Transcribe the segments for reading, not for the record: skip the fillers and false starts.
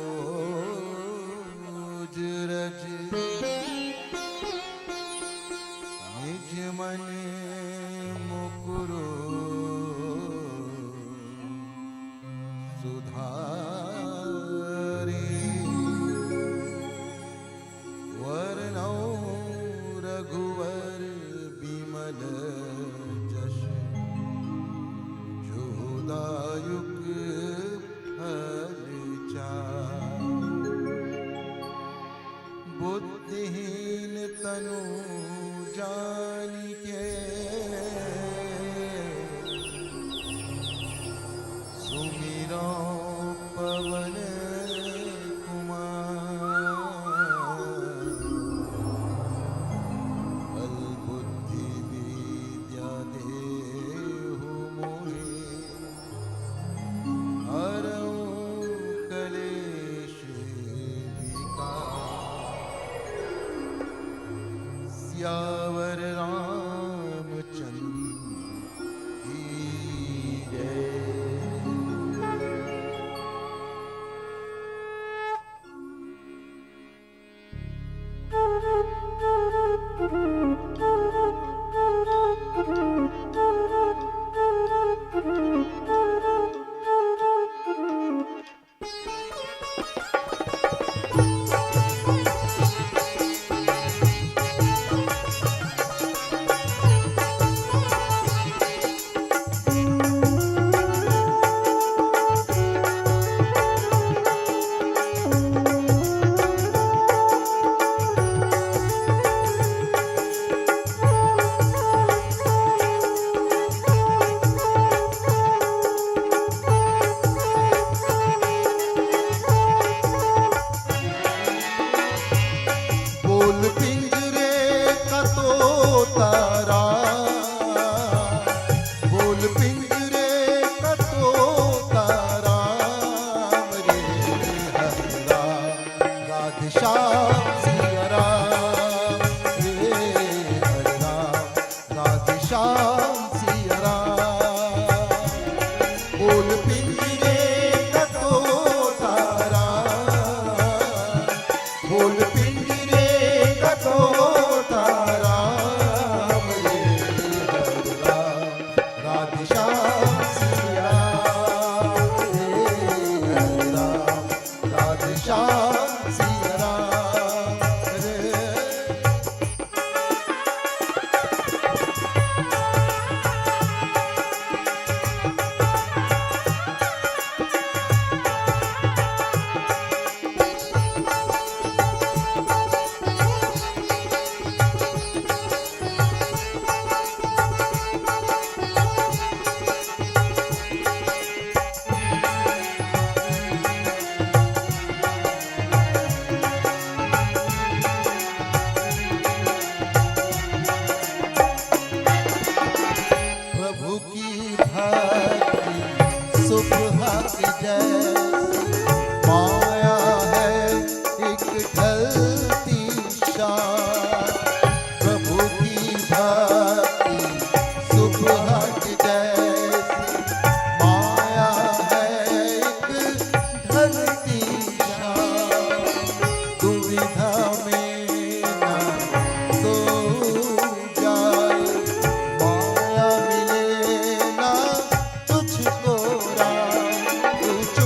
सरोज रज निज मन मुकुरो सुधारी वर्णौ रघुवर बिमल जश जोदायुक बुद्धिहीन तनु जानिके सुमिरो पवन कुमार अल्बुद्धि विद्या देहु मोहे सियावर रामचंद्र की जय। तुझको राम तू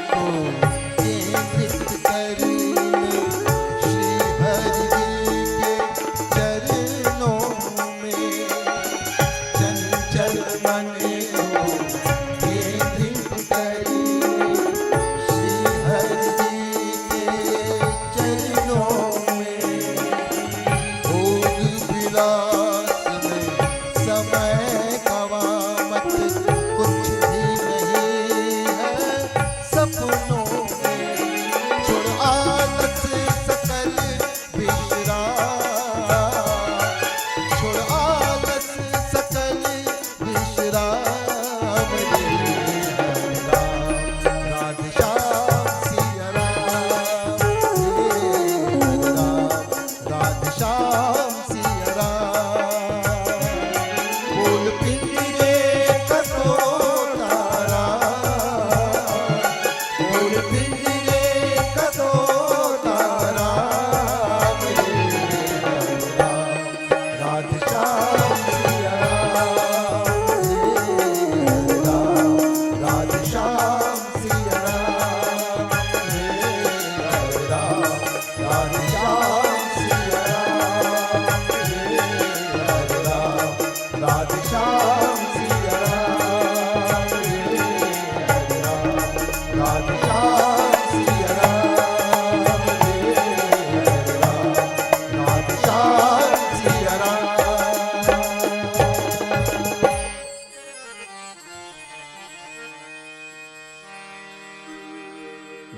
को केंद्रित कर ले श्री हरि के चरणों में। चंचल मन को केंद्रित कर ले श्री हरि के चरणों में। भोग विलास में समय गवा मत, कुछ भी नहीं है सपनों में। छोड़ आलस सकल विश्राम, छोड़ आलस सकल विश्राम। राधे श्याम सिया राम, राधे श्याम सिया राम। बोल पिंजरे कसो तारा, बोल पिंजरे कसो तारा। राधे श्याम सिया राम, राधे श्याम सिया राम, राधे श्याम सिया राम, राधे श्याम सिया राम, राधे श्याम सिया राम, राधे श्याम सिया राम।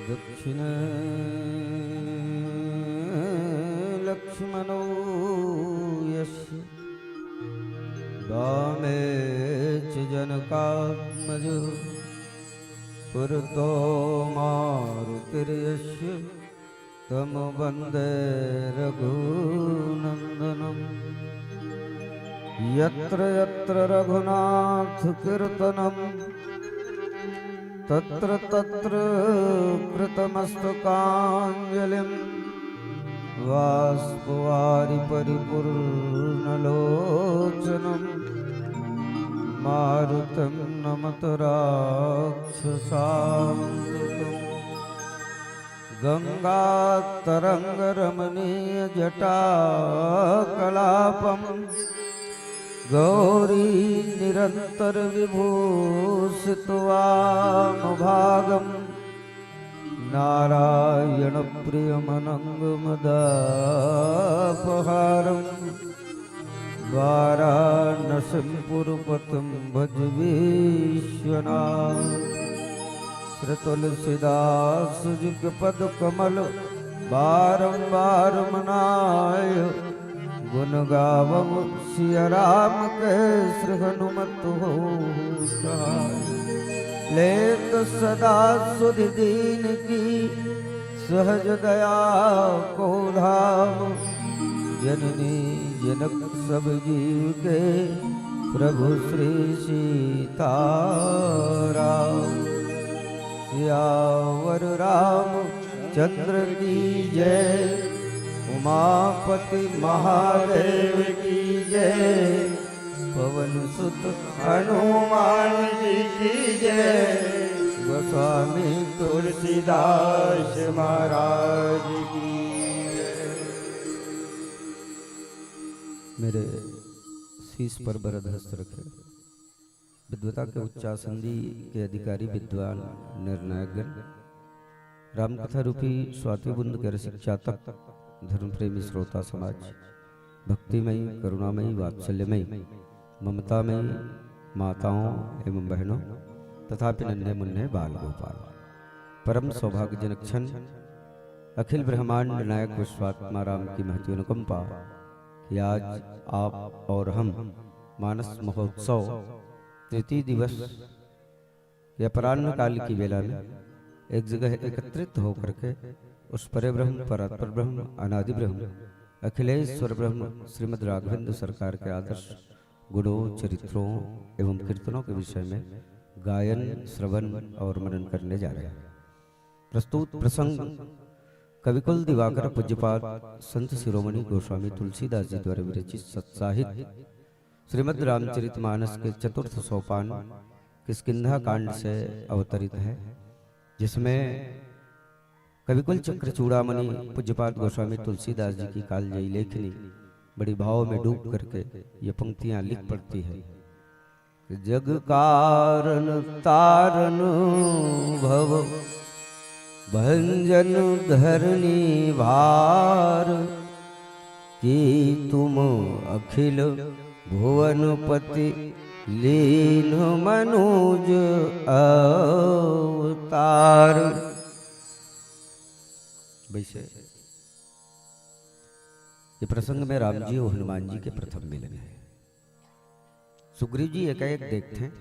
दक्षिण लक्ष्मणो यस्य वामे च जनकात्मजो पुरतो मारुतिर्यस्य तं वन्दे रघुनन्दनम्। यत्र यत्र रघुनाथ कीर्तनम् तत्र तत्र कृतमस्तकाञ्जलिं बाष्पवारि परिपूर्णलोचनं मारुतं नमत राक्षसान्तकम्। गङ्गातरङ्गरमणीयजटाकलापं गौरी निरन्तर विभूषितवामभागं नारायण प्रियमनङ्गमदापहारं वाराणसीं पुरपतिं भज विश्वनाथ। श्री तुलसीदास जी के पद कमल बारंबार मनाय गुण गावम सिया राम के श्री हनुमत हो सहाय। लेत सदा सुधि दीन की सहज दया को धाम, जननी जनक सब जीव के प्रभु श्री सीताराम। सियावर राम चंद्र की जय, उमापति महादेव की जय, पवन सुत हनुमान जी की जय, गोस्वामी तुलसीदास महाराज की जय। मेरे शीश पर वरद हस्त रखे विद्वता के उच्चासंधि के अधिकारी विद्वान निर्णायकगण, रामकथा रूपी स्वाति बुंद के रसिक चातक, धर्म प्रेमी श्रोता समाज, भक्तिमयी करुणामयी वात्सल्यमयी ममतामयी माताओं एवं बहनों तथा नन्हे मुन्ने बाल गोपाल, परम सौभाग्यजनक क्षण अखिल ब्रह्मांड नायक विश्वात्मा राम की महती अनुकंपा कि आज आप और हम मानस महोत्सव तृतीय दिवस के अपराह्न काल की वेला में एक जगह एकत्रित होकर के उस परे ब्रह्म परात्पर ब्रह्म अनादि ब्रह्म अखिलेश्वर ब्रह्म श्रीमद् राघवेंद्र सरकार के आदर्श गुणों चरित्रों एवं कीर्तनों के विषय में गायन श्रवण और मनन करने जा रहे हैं। प्रस्तुत प्रसंग कविकुल दिवाकर पूज्यपाद संत शिरोमणि गोस्वामी तुलसीदास जी द्वारा विरचित सत्साहित्य श्रीमद् रामचरितमानस के चतुर्थ सोपान किष्किंधा कांड से अवतरित है। जिसमें कविकुल चक्र चूड़ामणि पूज्यपाद गोस्वामी तुलसीदास जी की कालजयी लेखनी बड़ी भाव में डूब करके ये पंक्तियां लिख पड़ती है। जग कारण तारन भव भंजन धरनी भार कि तुम अखिल भुवनपति लीन मनुज अवतार। वैसे ये प्रसंग में राम जी और हनुमान जी के प्रथम मिलन है। सुग्रीव जी एकाएक देखते हैं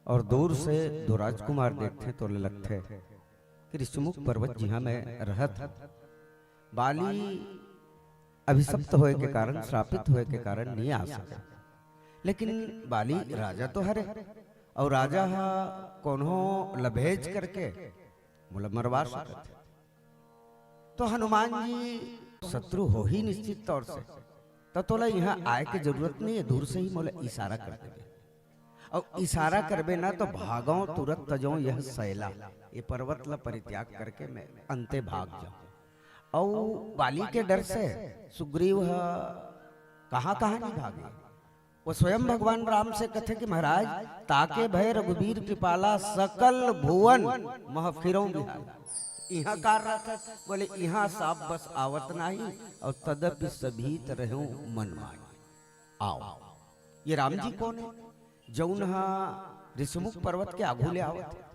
और दूर से दो राजकुमार देखते हैं तो लगते हैं कि ऋषिमुख पर्वत जहां मैं रहत बाली अभिशप्त होए के कारण, श्रापित होए के कारण नहीं आ सका। लेकिन बाली राजा तो हरे और राजा कोनो लभेज करके बोला मरवा सकते। तो हनुमान जी शत्रु हो ही निश्चित तौर से, तो तोला यहाँ आए के जरूरत नहीं है, दूर से ही मोला इशारा कर देवे और इशारा करबे ना तो भागो तुरंत तजो यह सैला, ये पर्वत ला परित्याग करके मैं अंते भाग जाऊं। और बाली के डर से सुग्रीव कहाँ कहाँ नहीं भागे। वो स्वयं भगवान राम से कथे कि महाराज ताके भय रघुबीर कृपाला सकल भुवन महफिरों बिहार। यहाँ कार रहा था, बोले यहाँ साफ बस आवत नहीं और तदपि सभी तरह मन मानी आओ। ये राम जी कौन है? जौन ऋषिमुख पर्वत के आगू ले आवत है।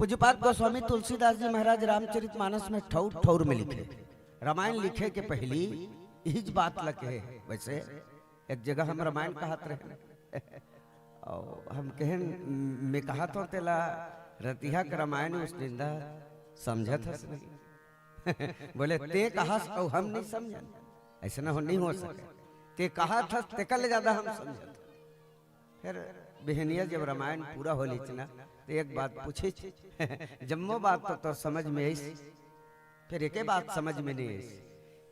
पूज्यपाद गोस्वामी तुलसीदास जी महाराज रामचरितमानस में ठौर ठौर में लिखे, रामायण लिखे के पहली इज बात लगे। वैसे एक जगह हम रामायण कहत रहे और हम कहन में कहा तो तेला रतिहा के रामायण उस निंदा समझत हस नहीं बोले ते कहा और हम नहीं समझन, ऐसा ना हो नहीं हो सके। ते कहा था ते कल ज्यादा हम समझत। फिर बहनिया जब रामायण पूरा हो लीचना तो एक बात पूछे जम्मो बात तो समझ में आई, फिर एक बात समझ में नहीं आई।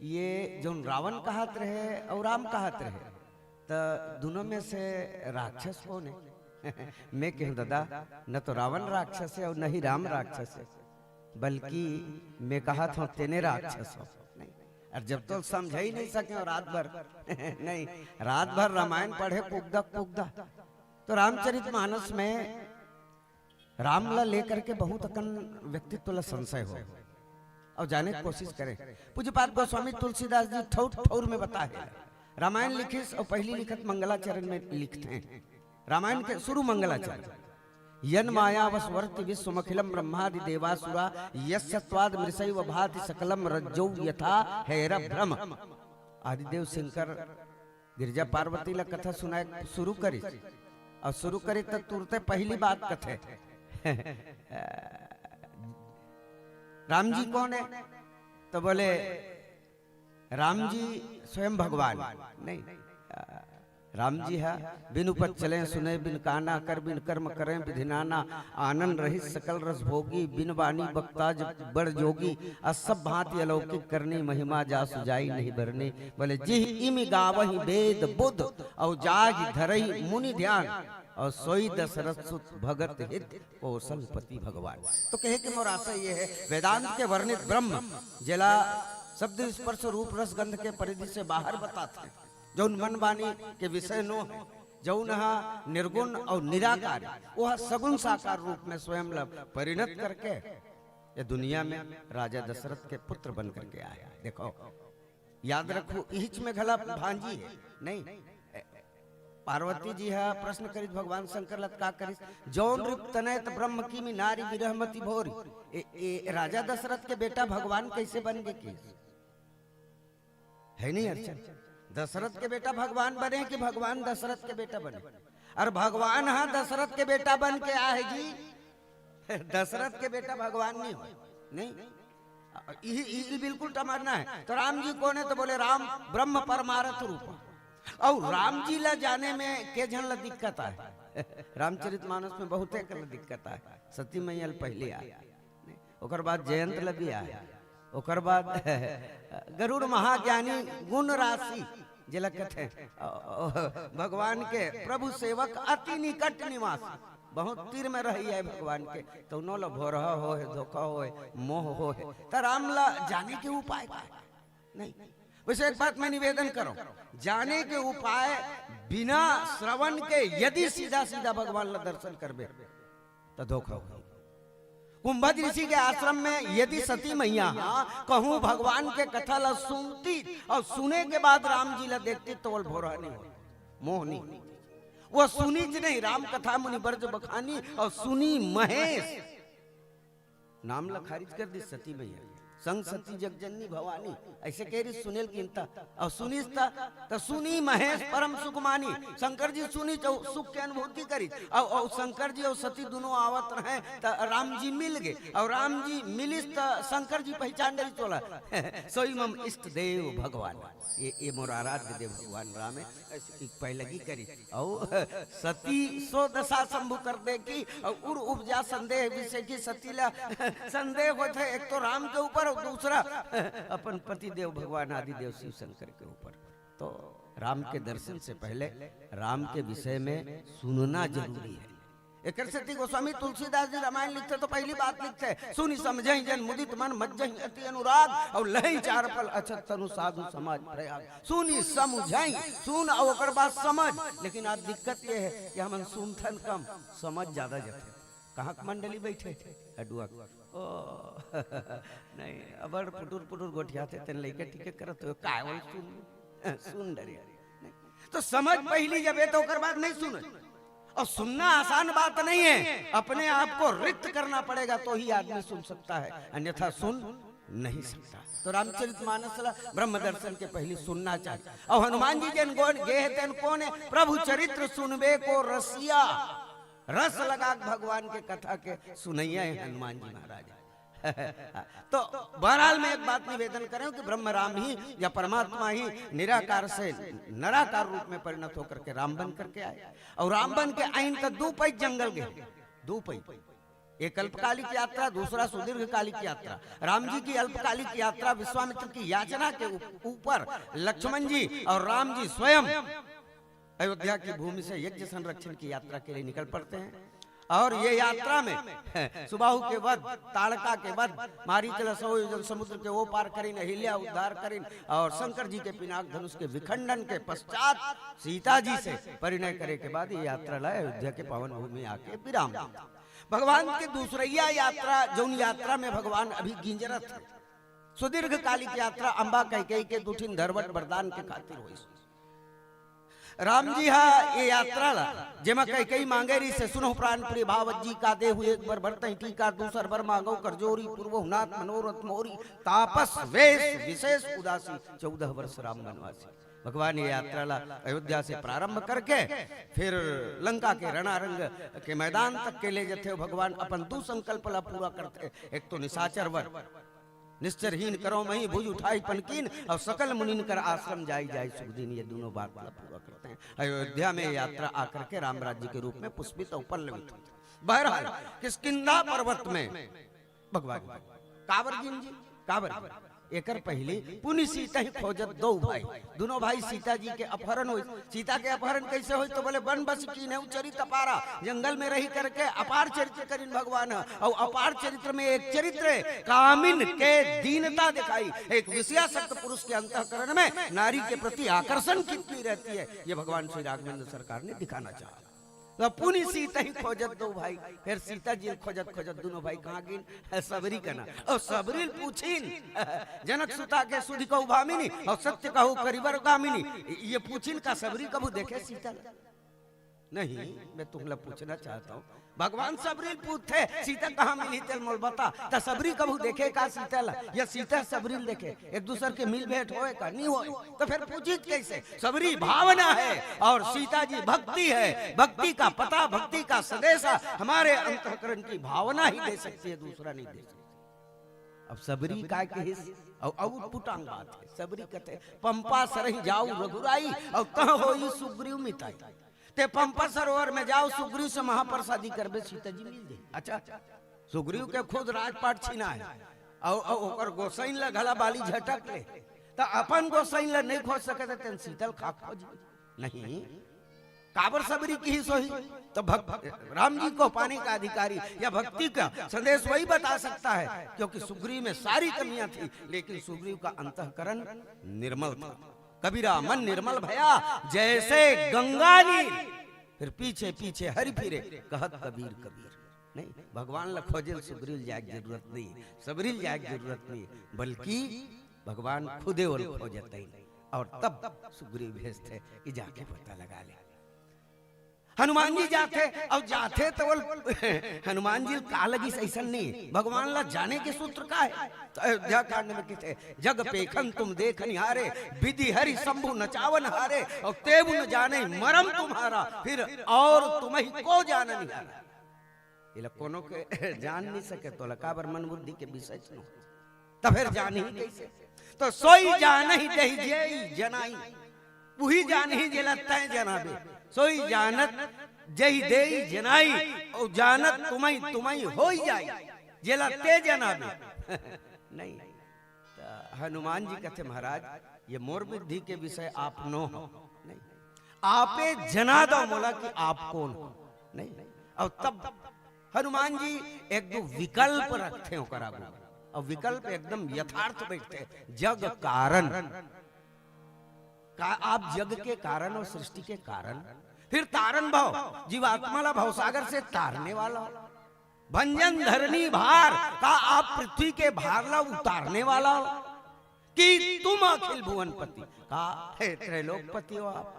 ये जो रावण कहत रहे और राम कहत रहे तो दोनों में से राक्षस कौन है? मैं कहूँ दादा न तो रावण राक्षस है और न ही राम राक्षस है, बल्कि मैं कहा था तेने राक्षस हो। नहीं, और जब तो समझ ही नहीं सके और रात भर नहीं रात भर रामायण पढ़े कुगदा कुगदा। तो रामचरितमानस में रामला लेकर के बहुत अकन व्यक्तित्व ला संशय हो और जाने की कोशिश करें। पूज्यपाद गोस्वामी तुलसीदास जी ठौर ठौर में बताए रामायण लिखे और पहली लिखत मंगलाचरण में लिखते हैं। रामायण के शुरू मंगलाचरण यन मायावस्वर्ति विश्वमखिलम ब्रह्मादि देवासुरा यस्यत्वाद मृषैव भाति सकलम रज्जौ यथा हैर भ्रम। आदिदेव शंकर गिरजा पार्वती ला कथा सुनाए शुरू करी और शुरू करी तो तुरते पहली बात कथे राम जी कौन है? तो बोले राम जी स्वयं भगवान नहीं, राम जी है बिन उपज चले सुने बिन काना कर बिन कर्म करें विधिनाना आनंद रहित सकल रस भोगी बिन वाणी बक्ता बड़ जोगी असब भांति अलौकिक करनी महिमा जा सुजाई नहीं बरने। बोले जिह इमि गावहि वेद बुद्ध और जाहि धरहि मुनि ध्यान और सोई दशरथ सुत भगत हित कौशलपति भगवान। तो कहे कि मोर आशा ये है वेदांत के वर्णित ब्रह्म जिला शब्द स्पर्श रूप रस गंध के परिधि से बाहर बताते हैं, जौन मन वाणी के विषय नो है, जौन निर्गुण और निराकार वह सगुण साकार रूप में स्वयं परिणत करके ये दुनिया में राजा दशरथ के पुत्र बन करके आया। देखो याद रखो इच में घला भांजी है नहीं। पार्वती जी है प्रश्न करित भगवान शंकर लत का करिस जौन रूप तनयत ब्रह्म की मी नारी विरहमति भोरी। राजा दशरथ के बेटा भगवान कैसे बन गए की है नहीं अर्चन? दशरथ के बेटा भगवान बने कि भगवान दशरथ के बेटा बने? और भगवान हाँ दशरथ के बेटा बन के आए जी, दशरथ के बेटा भगवान नहीं हो नहीं, बिल्कुल मानना है। तो राम जी कौन है? तो बोले राम ब्रह्म परमार्थ रूप। और राम जी ला जाने में के जन ला दिक्कत है रामचरितमानस में बहुते कर दिक्कत है। सती मैया पहले आया, ओकर बाद जयंत लगी आया, ओकर बाद गरुड़ महाज्ञानी गुण राशि जिला कहते भगवान के प्रभु सेवक अति निकट निवास बहुत तीर में रही है भगवान के, तो नो लो भोरह हो है, धोखा हो है, मोह हो है, तो राम ला जाने के उपाय का नहीं। वैसे एक बात मैं निवेदन करूं, जाने के उपाय बिना श्रवण के यदि सीधा सीधा भगवान ला दर्शन करबे तो धोखा हो। कुंभज ऋषि के आश्रम में यदि सती मैया कहूं भगवान के कथा ला सुनती और सुने के बाद राम जी ला देखती तो वो भोरा नहीं हो, मोह नहीं, वो सुनी ज नहीं, राम कथा मुनि बरज बखानी और सुनी महेश नाम ला खारिज कर दी सती मैया, संग सती जगजननी भवानी ऐसे कह रही सुनील कीनता और सुनीता तो सुनी महेश परम सुख मानी। शंकर जी सुनी तो सुख के अनुभूति करी और शंकर जी और सती दोनों आवत रहे तो राम जी मिल गए और राम जी मिलिस तो शंकर जी पहचान गई तोला सोई मम इष्ट देव भगवान, ये मोर आराध्य देव भगवान राम है, पहलगी करी और सती सो दशा शंभु कर दे की और उड़ उपजा संदेह विषय की सतीला संदेह होते एक तो राम के ऊपर और दूसरा अपन पति देव भगवान आदि देव शिव शंकर के ऊपर। तो राम के दर्शन से पहले राम के विषय में सुनना जरूरी है। एक सती गोस्वामी तुलसीदास जी रामायण लिखते तो पहली बात लिखते सुनी समझई जन मुदित मन मज्जहि अति अनुराग और लहई चार पल अछत तनु साधु समाज प्रयाग। सुनी समझई सुन और ओकर बात समझ, लेकिन आज दिक्कत ये है कि हम सुनथन कम समझ ज्यादा जाते। कहाँ मंडली बैठे अडुआ ओ नहीं अबर पुटुर पुटुर गोठियाते तेन लेके टिके करत हो काय बोल सुन डरे नहीं तो समझ पहली जब तो ओकर बात नहीं सुन। और सुनना आसान बात नहीं है, अपने आप को रिक्त करना पड़ेगा तो ही आदमी सुन सकता है, अन्यथा सुन नहीं सकता। तो रामचरितमानस ब्रह्म दर्शन के पहले सुनना चाहिए। और हनुमान जी जन गोन गे तेन कौन है प्रभु चरित्र सुनबे को रसिया, रस लगा भगवान के कथा के सुनैया है हनुमान जी महाराज। तो बहरहाल में एक बात निवेदन करें कि ब्रह्म राम ही या परमात्मा ही निराकार से नराकार रूप में परिणत होकर के राम बन करके आए और राम बन के आइन तो दो पैज जंगल गए, दो पैज, एक अल्पकालिक यात्रा दूसरा सुदीर्घकालिक यात्रा। राम जी की अल्पकालिक यात्रा विश्वामित्र की याचना के ऊपर लक्ष्मण जी और राम जी स्वयं अयोध्या की भूमि से यज्ञ संरक्षण की यात्रा के लिए निकल पड़ते हैं। और ये यात्रा में सुबाहु के वध, ताड़का के वध, मारीचल सौ समुद्र के वो पार करीन, अहिल्या उद्धार करीन और शंकर जी के पिनाक धनुष के विखंडन के पश्चात सीता जी से परिणय करे के बाद ये यात्रा लाए अयोध्या के पावन भूमि आके विराम। भगवान की दूसरिया यात्रा जौन यात्रा में भगवान अभी गिंजरत है, सुदीर्घकालिक यात्रा अंबा कैकेयी के दुठिन धरवट वरदान के खातिर हुई। राम जी हा ये यात्रा ला जेमा कैकेयी मांगे री से सुनो प्राण प्रिय भावत जी का दे हुए एक बार बरतई टीका दूसर बर मांगो कर जोरी पूर्व नाथ मनोरथ मोरी तापस वेश विशेष उदासी 14 वर्ष राम वनवासी। भगवान ये यात्रा ला अयोध्या से प्रारंभ करके फिर लंका के रणारंग के मैदान तक के ले जाते भगवान अपन दो संकल्प ला पूरा करते। एक तो निशाचर वर निश्चरहीन करो मही भुज उठाई पनकीन और सकल मुनिन कर आश्रम जाई जाई सुखदीन, ये दोनों बात पूरा करते हैं। अयोध्या में यात्रा आकर के राम राज्य के रूप में पुष्पित और पल्लवित होती। बहरहाल किष्किंधा पर्वत में भगवान कांवरजीन जी कांवर एकर पहले पुनि सीता ही खोजत दो भाई, दोनों भाई सीता जी के अपहरण हुई। सीता के अपहरण कैसे हुई तो बोले वन बस की ने चरित्र अपारा, जंगल में रही करके अपार चरित्र करीन भगवान। और अपार चरित्र में एक चरित्र है कामिन के दीनता दिखाई, एक विषयासक्त पुरुष के अंतःकरण में नारी के प्रति आकर्षण कितनी रहती है, ये भगवान श्री राघवेंद्र सरकार ने दिखाना चाहा। तो पुनि सीता ही खोजत दो भाई, फिर सीता जी खोजत खोजत दोनों भाई कहाँ गिन सबरी कना और सबरी पूछिन जनक सुता के सुधि को भामिनी और सत्य कहू करिवर गामिनी, ये पूछिन का सबरी कबू देखे सीता नहीं। मैं तुमला पूछना चाहता हूँ भगवान सबरी पूछते सीता कहाँ मिली तेल मोल बता, तो सबरी कबू देखे का सीता ला या सीता सबरी देखे एक दूसरे के मिल भेंट होए का नहीं होए, तो फिर पूछित कैसे। सबरी भावना है और सीता जी भक्ति है, भक्ति का पता भक्ति का संदेशा हमारे अंतःकरण की भावना ही दे सकती है, दूसरा नहीं दे सकती। अब सबरी का के और पुटांग बात है। सबरी कहते पंपा सरही जाऊ रघुराई और कहाँ होई सुग्रीव मिताई, ते पंपा सरोवर में जाओ सुग्रीव से महाप्रसादी करबे सीता जी मिल जाए। अच्छा सुग्रीव के खुद राजपाट छीना है और गोसाइन ला गला बाली झटक ले, तो अपन गोसाइन ला नहीं खोज सके तेन शीतल खा खोज नहीं। काबर सबरी की ही सोही। तो राम जी को पाने का अधिकारी या भक्ति का संदेश वही बता सकता है, क्योंकि सुग्रीव में सारी कमियां थी, लेकिन सुग्रीव का अंतःकरण निर्मल था। कबीरा मन निर्मल भया जैसे गंगा नीर, फिर पीछे पीछे हरि फिरे कहत कबीर कबीर। नहीं, भगवान ला खोजे सुग्रीव जाए जरूरत नहीं, सबरील जाए जरूरत नहीं, बल्कि भगवान खुदे और खोजते ही। और तब सुग्रीव भेजते कि जाके पता लगा ले। हनुमान जी जाते और जाते तो हनुमान जी का लगी ऐसा नहीं, भगवान ला जाने के सूत्र का है। तो अयोध्या कांड में किसे जग पेखन तुम देख निहारे, विधि हरि शंभु नचावन हारे, और तेबु न जाने मरम तुम्हारा, फिर और तुम्हें को जान निहारा। ये कोनो के जान नहीं सके तो लकाबर मन बुद्धि के विषय न, तो फिर जान ही कैसे। तो सोई जान ही दही जेई जनाई, वही जान ही जेला तय जनाबे, सोई जानत जही देई जनाई, और जानत तुम्हें तुम्हें हो जाई जेला ते जनाबे। नहीं, तो हनुमान जी कहते महाराज ये मोर बुद्धि के विषय आप नो हो, नहीं आपे जना दो मोला कि आप कौन हो। नहीं, और तब हनुमान जी एक दो विकल्प रखते हो करा, और विकल्प एकदम यथार्थ बैठते। जग कारण का, आप जग के कारण और सृष्टि के कारण, फिर तारण भाव जीवात्मा ला भवसागर से तारने वाला, भंजन धरनी भार का आप पृथ्वी के भार ला उतारने वाला, कि तुम अखिल भुवनपति का त्रैलोकपति हो आप,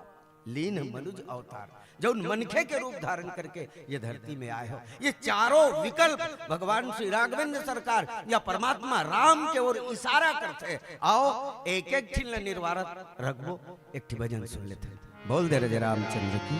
लीन मनुज अवतार, जो मनखे के रूप धारण करके ये धरती में आए हो। ये चारों विकल्प भगवान श्री राघवेंद्र सरकार या परमात्मा राम के ओर इशारा करते। आओ एक एक ठिल निर्वारत रखबो, एक ठि भजन सुन लेते। बोल दे रहे रामचंद्र की।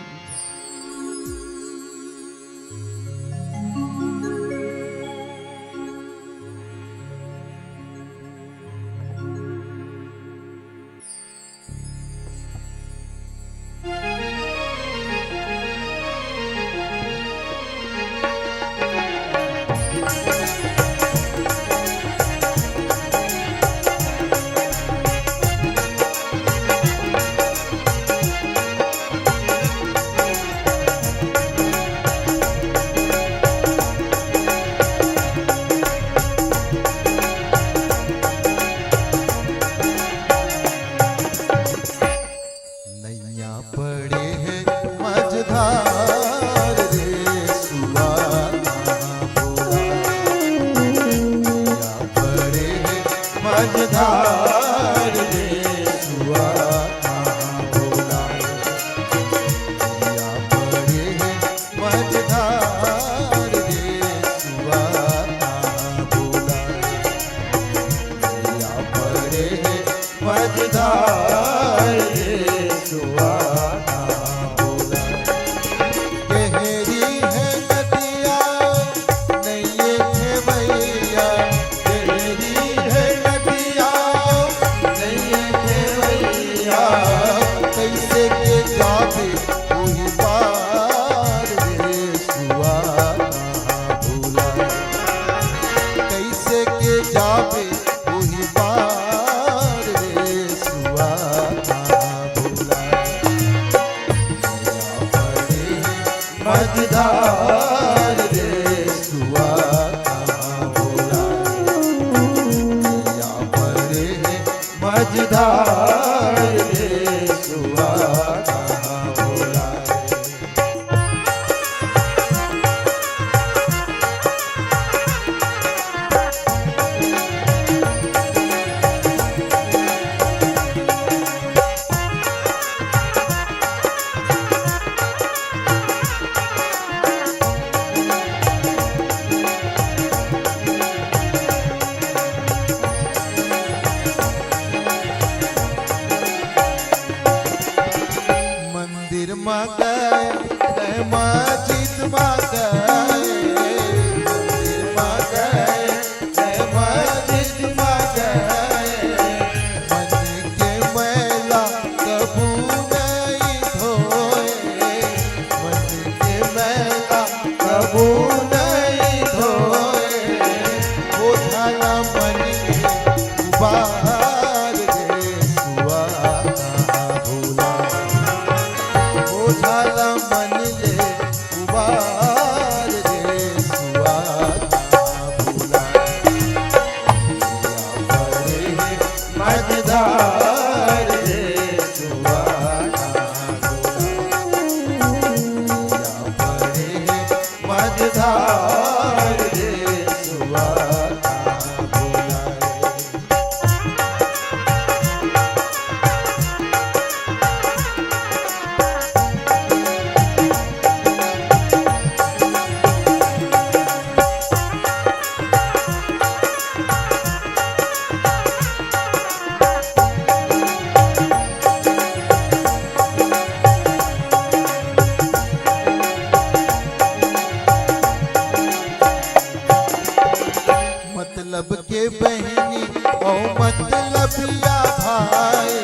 मतलब के बहनी ओ मतलबिया भाई,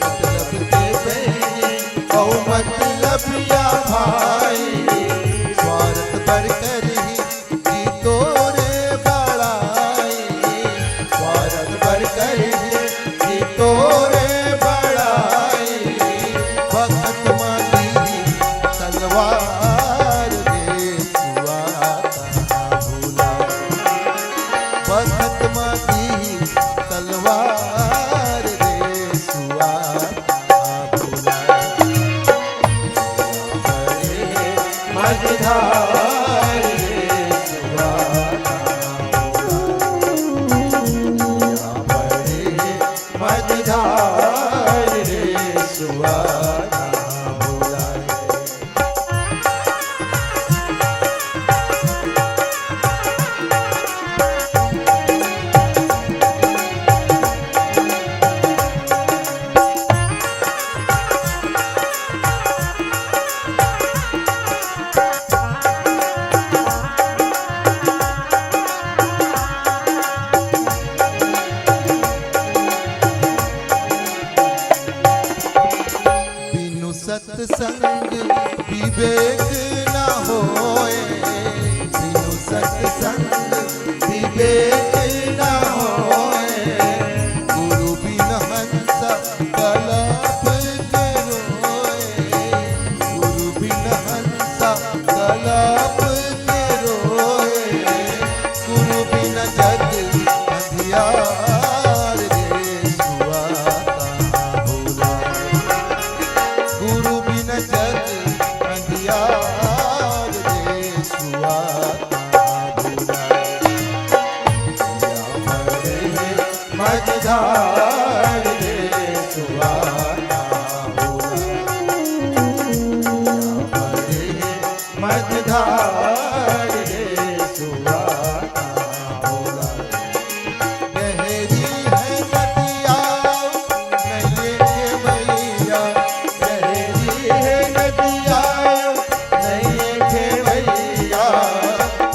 मतलब के बहनी ओ मतलबिया भाई, स्वार्थ पर कर ही जीतो रे बड़ाई, स्वार्थ पर कर ही जीतो रे बड़ाई, वक्त मानी तलवार दे सुआ कहाँ भूला, वक्त मानी तलवार दे सुआ कहाँ भूला, मझधार रे सुआ मझधार रे सुआ कहाँ भूला। बिनु सत्संग विवेक न होए, बिनु सत्संग विवेक न होए, गुरु बिन हंस कलप के रोए, गुरु बिन हंस कलप के रोए, गुरु बिन जग अंधियार रे सुआ कहाँ भूला, गुरु बिन जग अंधियार रे सुआ कहाँ भूला, मझधार रे सुआ कहाँ भूला, मझधार रे सुआ कहाँ भूला। गहरी है नदिया नैये के भैया, गहरी है नदिया नैये के भैया,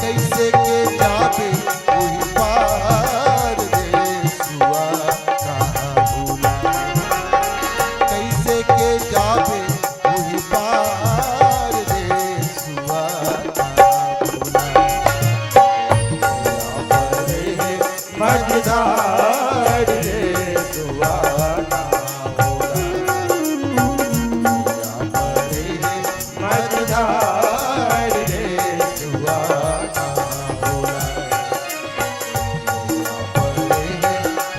कैसे के जाबे वही पार रे सुआ कहाँ भूला, कैसे के जाबे वही पार रे सुआ कहाँ भूला, मझधार रे सुआ कहाँ भूला, मझधार रे सुआ कहाँ भूला,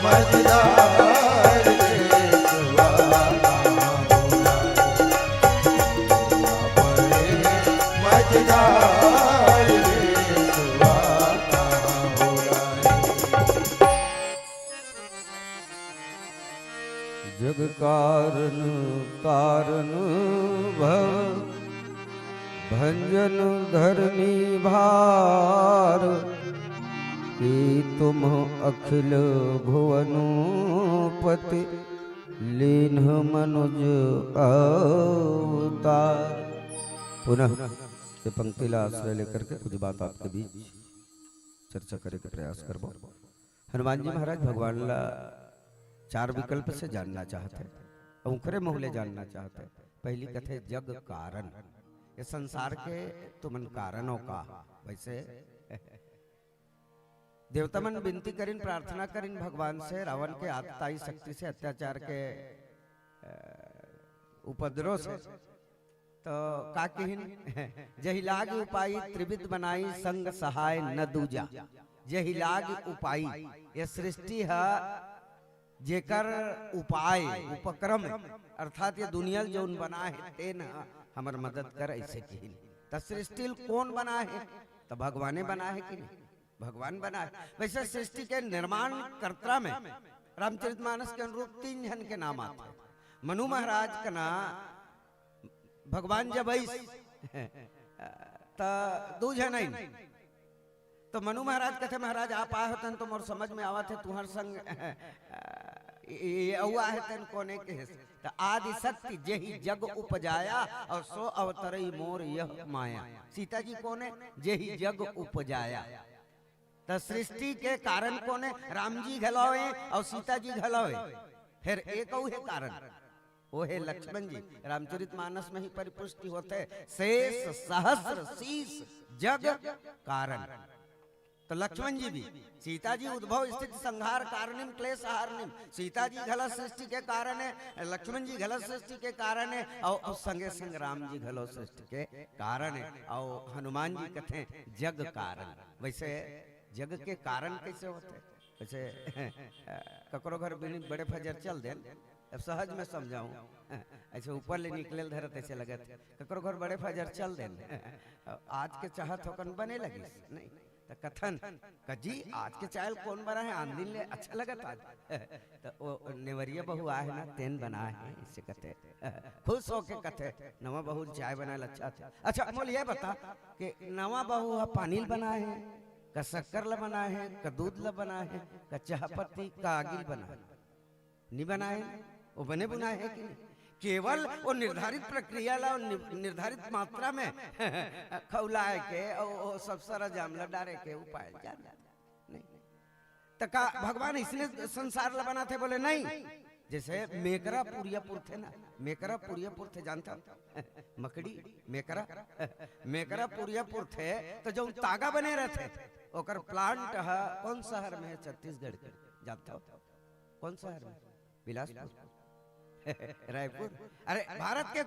मझधार रे सुआ कहाँ भूला, मझधार रे सुआ कहाँ भूला। जग कारण कारण भव भंजन धर्मी भार, कि तुम अखिल भुवनोपति लीन मनुज अवतार। पुनः ये पंक्ति ला आश्रय लेकर के कुछ बात आपके बीच चर्चा करे के प्रयास करबो। हनुमान जी महाराज भगवान ला चार विकल्प से जानना चाहते, उखरे मोहले जानना चाहते। पहली कथे जग कारण, ये संसार के तुमन कारणों का। वैसे देवता मन विनती करिन, प्रार्थना करिन भगवान से रावण के आतताई शक्ति से, अत्याचार के उपद्रव से। तो का कहिन, जहि लाग उपाई त्रिविध बनाई, संग सहाय न दूजा। जहि लाग उपाई, ये सृष्टि है जेकर उपाय उपक्रम, अर्थात ये दुनिया जौन बना है तेन हमर मदद कर, ऐसे कहिन। तो सृष्टि कौन बना है? तो भगवाने बना है कि नहीं? भगवान बना है। वैसे सृष्टि के निर्माण कर्ता में रामचरितमानस के अनुरूप 3 जन के नाम आते हैं। मनु महाराज का नाम भगवान जब तो 2 जन आई, तो मनु महाराज कहते महाराज आप आए होतन तो मोर समझ में आवा थे तुम्हार संग हुआ है तन कोने के। तो आदि शक्ति जेहि जग उपजाया, और सो अवतरई मोर यह माया। सीता जी कौन है? जेहि जग उपजाया। तो सृष्टि के कारण कौन है? राम जी घलोए और सीता जी घलोए। फिर एक और है कारण, वो है लक्ष्मण जी। रामचरितमानस में ही परिपुष्टि होते, शेष सहस्र शीस जग कारण। तो लक्ष्मण जी भी, सीता जी उद्भव स्थिति संहार कारणिम क्लेश हारणिम। सीता जी घलत सृष्टि के कारण है, लक्ष्मण जी घलत सृष्टि के कारण है, और संगे संग राम जी घलो सृष्टि के कारण है, और हनुमान जी कहते हैं जग कारण। वैसे जग के कारण कैसे होते? वैसे ककरो घर बड़े फजर चल दे, अब सहज में समझाऊं, ऐसे ऊपर ले निकले धरत ऐसे लगत, ककरो घर बड़े फजर चल दे, आज के चाहत होकन बने लगी नहीं तो कथन कजी आज के चाय कौन बना है, आंधी ले अच्छा लगत आज। तो वो नेवरिया बहू आए ना तेन बना है, इससे कहते खुश होके कहते नवा बहू चाय बनाए अच्छा थे। अच्छा मोल ये बता कि नवा बहू पानी बनाए है, का शक्कर ला बनाए है, का दूध ला बनाए है, का चाह पत्ती का आगिल बनाए नहीं बनाए, वो बने बुनाए है कि नहीं? केवल वो निर्धारित प्रक्रिया ला निर्धारित मात्रा में खौलाए के और सब सारा जामला डारे के उपाय जान नहीं। तो का भगवान इसने संसार ला बना थे? बोले नहीं। जैसे मेकरा पुरियापुर थे ना, मेकरा पुरियापुर थे जानता मकड़ी मेकरा मेकरा पुरियापुर थे, तो जो तागा बने रहते ओकर प्लांट है कौन शहर में है? छत्तीसगढ़ के जानता हो कौन शहर में? बिलासपुर रायपुर। अरे भारत के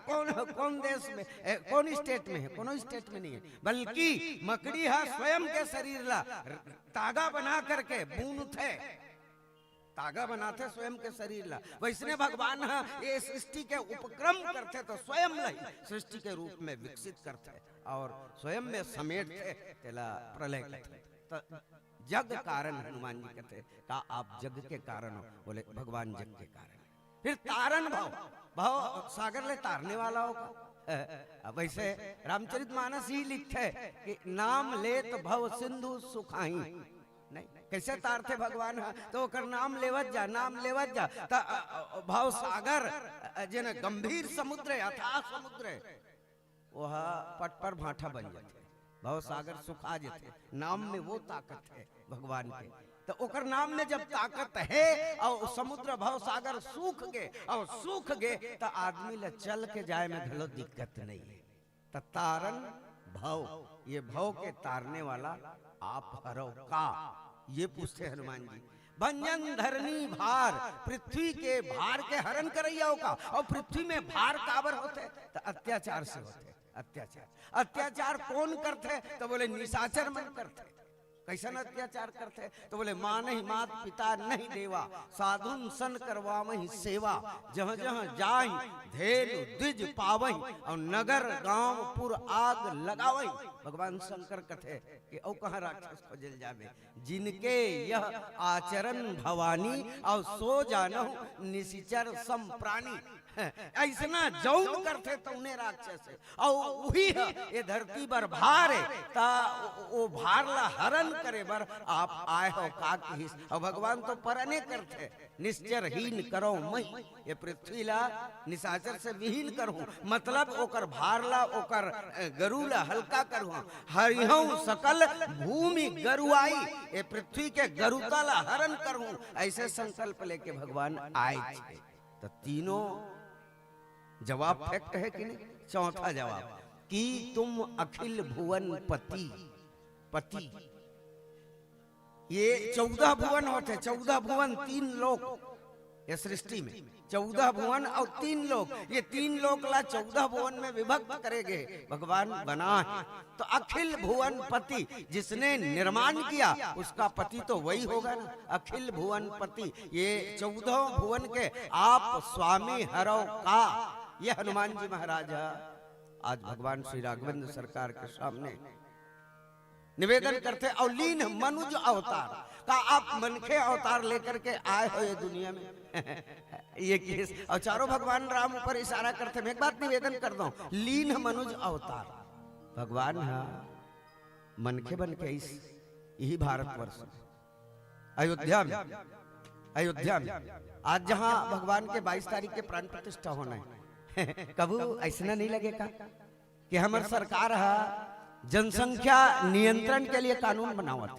कौन देश में कौन स्टेट में है? कोनो स्टेट में नहीं है, बल्कि मकड़ी है स्वयं के शरीर ला तागा बना करके बून थे, तागा बनाते स्वयं के शरीर ला। वैसने भगवान ये सृष्टि के उपक्रम करते तो स्वयं सृष्टि के रूप में विकसित करते और स्वयं में समेटते तेला प्रलय करते। तो जग कारण हनुमान जी कहते का आप जग के कारण हो? बोले भगवान जग के कारण। फिर तारण भाव, भाव सागर ले तारने वाला होगा। वैसे रामचरितमानस ही लिखते कि नाम ले तो भव सिंधु सुखाई नहीं। कैसे तारते भगवान? तो कर नाम लेवत जा, नाम लेवत जा, तो भाव सागर जन गंभीर समुद्र अथाह समुद्र वह पट पर भाटा बन जाते, भाव सागर सुखा जाते। नाम में वो ताकत है भगवान के, तो ओकर नाम में जब ताकत है और समुद्र भाव सागर सूख गए और सूख गए तो आदमी ले चल के जाए में घलो दिक्कत नहीं है। तो तारण भाव, ये भाव के तारने वाला आप हरो का? ये पूछते हनुमान जी। भंजन धरनी भार, पृथ्वी के भार के हरण करैया का। और पृथ्वी में भार काबर होते? तो अत्याचार से होते। अत्याचार, अत्याचार कौन करते? तो बोले निशाचर मन करते। कैसन अत्याचार करते? तो बोले माँ नहीं मात पिता नहीं देवा, साधुन सन करवावही सेवा, जहाँ जहाँ जाई धेनु द्विज पावही, और नगर गांव पुर आग लगावही। भगवान शंकर कथे कि औ कहाँ राक्षस खोजल जावे, जिनके यह आचरण भवानी और सो जानहु निशिचर सम प्राणी। ऐसना जौन करते तो उन्हें राक्षस है, और वही ये धरती पर भार है, ता वो भार ला हरण करे बर आप आए हो काकी। और भगवान तो परने करते, निश्चर हीन करो मई, ये पृथ्वी ला निशाचर से विहीन करूं, मतलब ओकर भार ला ओकर गरु ला हल्का करूं। हरिहूं सकल भूमि गरुआई, ये पृथ्वी के गरुता ला हरण करूं, ऐसे संकल्प लेके भगवान आए थे। तो तीनों जवाब फैक्ट है कि नहीं? चौथा जवाब कि तुम अखिल भुवन पति, पति ये 14 भुवन होते, 14 भुवन 3 लोक ये सृष्टि में, 14 भुवन और 3 लोक, ये 3 लोक ला 14 भुवन में विभक्त करेंगे भगवान बना है। तो अखिल भुवन पति, जिसने निर्माण किया उसका पति तो वही होगा ना, अखिल भुवन पति। ये 14 भुवन के आप स्वामी हरो का, ये हनुमान जी महाराज आज भगवान श्री राघवेंद्र सरकार के सामने निवेदन करते। और लीन मनुज अवतार का आप मनखे अवतार लेकर के आए हो ये दुनिया में ये केस। और चारों भगवान राम ऊपर इशारा करते। मैं एक बात निवेदन करता हूं, लीन मनुज अवतार भगवान मनखे बन के इस यही भारतवर्ष अयोध्या में, अयोध्या में आज जहां भगवान के 22 तारीख के प्राण प्रतिष्ठा होना है कबू ऐसा नहीं लगेगा कि हमारी सरकार जनसंख्या नियंत्रण के लिए कानून बनावत,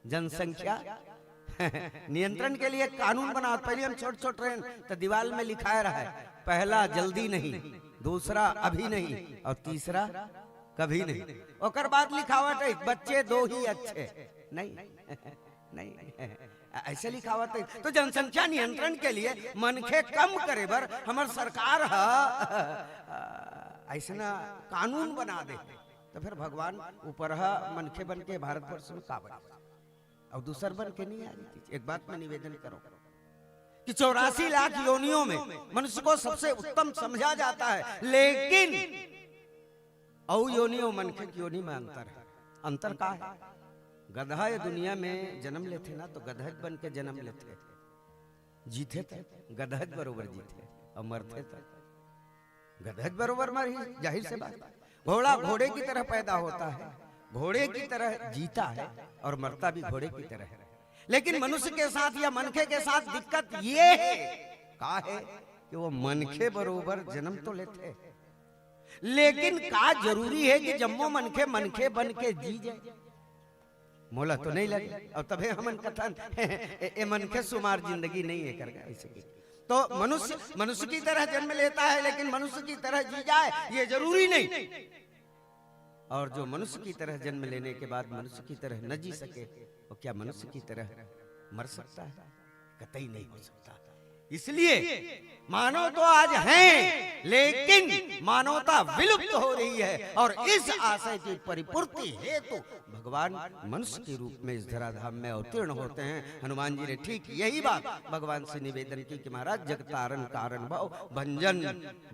जनसंख्या नियंत्रण के लिए कानून बना। पहले हम छोट छोट रहे तो दीवार में लिखाया रहा है, पहला जल्दी नहीं, दूसरा अभी नहीं, और तीसरा कभी नहीं। और बाद लिखावट है बच्चे दो ही अच्छे नहीं नहीं ऐसे लिखावट है। तो जनसंख्या नियंत्रण के लिए मनखे कम करे बर हमार सरकार ऐसा ना कानून बना दे, तो फिर भगवान ऊपर मनखे बन के भारतवर्ष में का बने और दूसर बन के नहीं आ जाती। एक बात में निवेदन करो कि 84 लाख योनियों में मनुष्य को सबसे उत्तम समझा जाता है, लेकिन औ योनियों मनखे की योनि में अंतर है। अंतर का है? गधा ये दुनिया में जन्म लेते ना तो गधक बन के जन्म लेते, जीते थे गधक बरोबर जीते और मरते थे गधक बरोबर मर ही, जाहिर से बात। घोड़ा घोड़े की तरह पैदा होता है, घोड़े की तरह जीता है और मरता भी घोड़े की तरह है। लेकिन मनुष्य के साथ या मनखे के साथ दिक्कत ये है का है कि वो मनखे बरोबर जन्म तो लेते, लेकिन का जरूरी है कि जम्मो मनखे मनखे बन के जी जाए। मोला तो नहीं लगे और तबे हमन कथन ए मनखे सुमार जिंदगी नहीं है करगा ऐसे। तो मनुष्य की तरह जन्म लेता है, लेकिन मनुष्य की तरह जी जाए ये जरूरी नहीं। और जो मनुष्य की तरह जन्म लेने के बाद मनुष्य की तरह न जी सके, वो क्या मनुष्य की तरह मर सकता है? कतई नहीं हो सकता। इसलिए मानव तो आज हैं, लेकिन मानवता विलुप्त हो रही है। और इस आशय की परिपूर्ति हेतु भगवान मनुष्य के रूप में इस धराधाम में अवतीर्ण होते हैं। हनुमान जी ने ठीक यही बात भगवान से निवेदन की कि महाराज जग तारण कारण भव भंजन,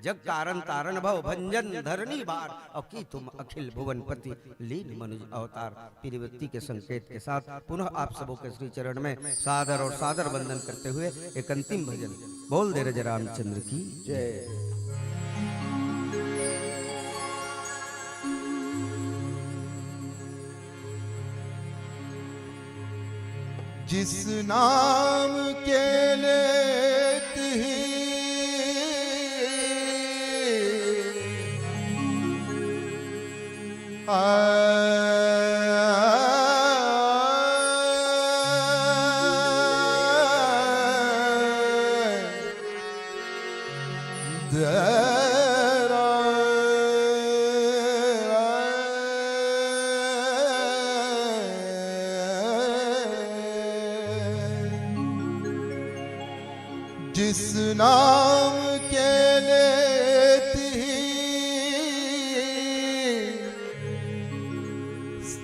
जग कारण तारण भव भंजन धरनी बार, और की तुम अखिल भुवनपति लीन मनुज अवतार। पीरिवृत्ति के संकेत के साथ पुनः आप सबों के श्री चरण में सादर और सादर वंदन करते हुए एक अंतिम भजन बोल दे रज रामचंद्र की जय। जिस नाम के लेते ही जिस नाम के लेते ही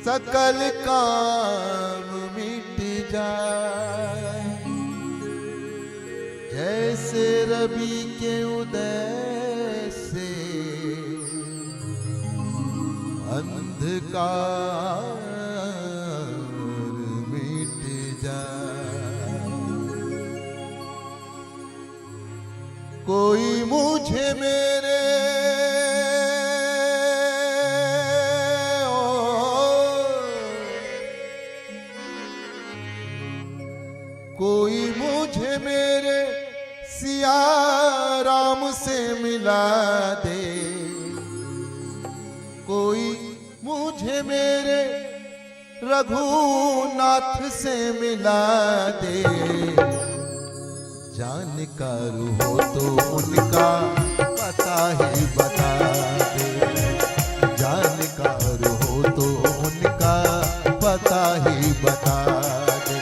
सकल काम मिट जाए, जैसे रवि के उदय से अंधकार मिट जाए। कोई मुझे मेरे कोई मुझे मेरे सिया राम से मिला दे, कोई मुझे मेरे रघुनाथ से मिला दे। जानकार हो तो उनका पता ही बता दे, जानकार हो तो उनका पता ही बता दे।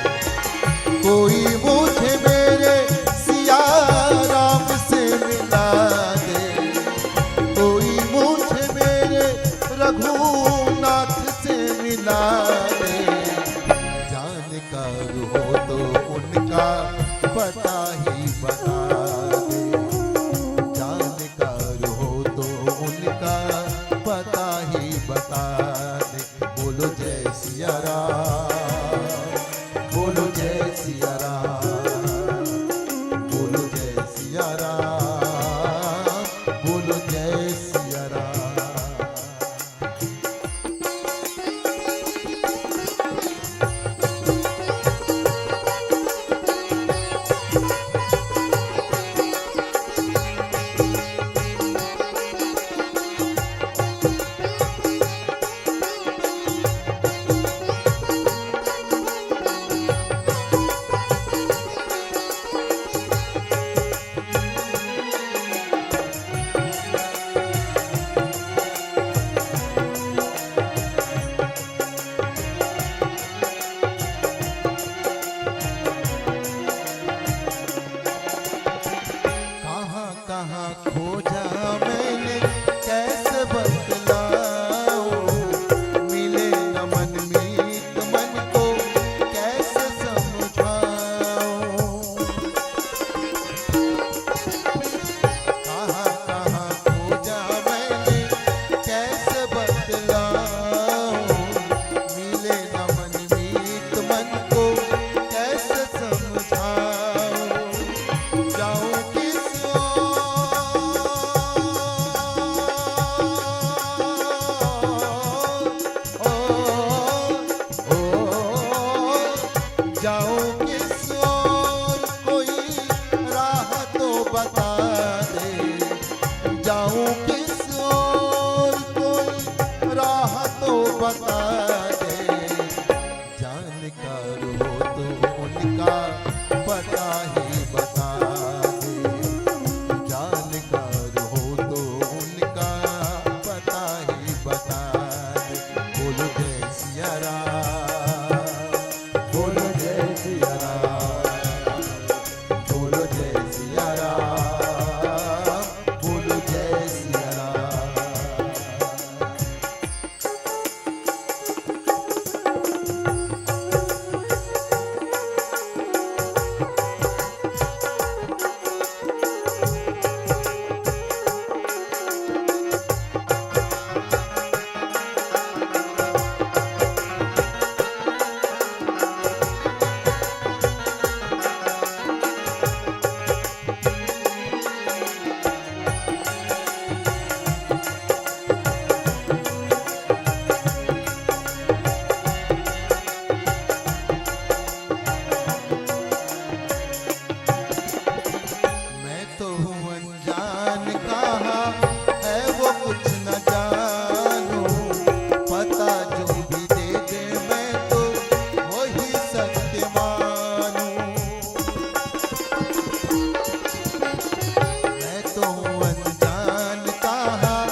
कोई मुझे मेरे सिया राम से मिला दे, कोई मुझे मेरे रघुनाथ से मिला दे। जानकार हो तो उनका पता ही बता दे, जानकार हो तो उनका पता ही बता दे। बोलो जय सिया राम, जाऊं किस ओर कोई राह तो बता दे, जाऊं किस ओर कोई राह तो बता दे, जानकार हो तो उनका पता ही बता दे, जानकार हो तो उनका पता ही बता दे। बोलो जय सिया राम, बोलो जय सिया राम, बोलो जय सिया राम, बोलो जय सिया राम। मैं तो हूँ अनजान, कहाँ है वो कुछ न जानू, पता जो भी दे दे मैं तो वही सत्य मानूं। मैं तो हूँ अनजान, कहाँ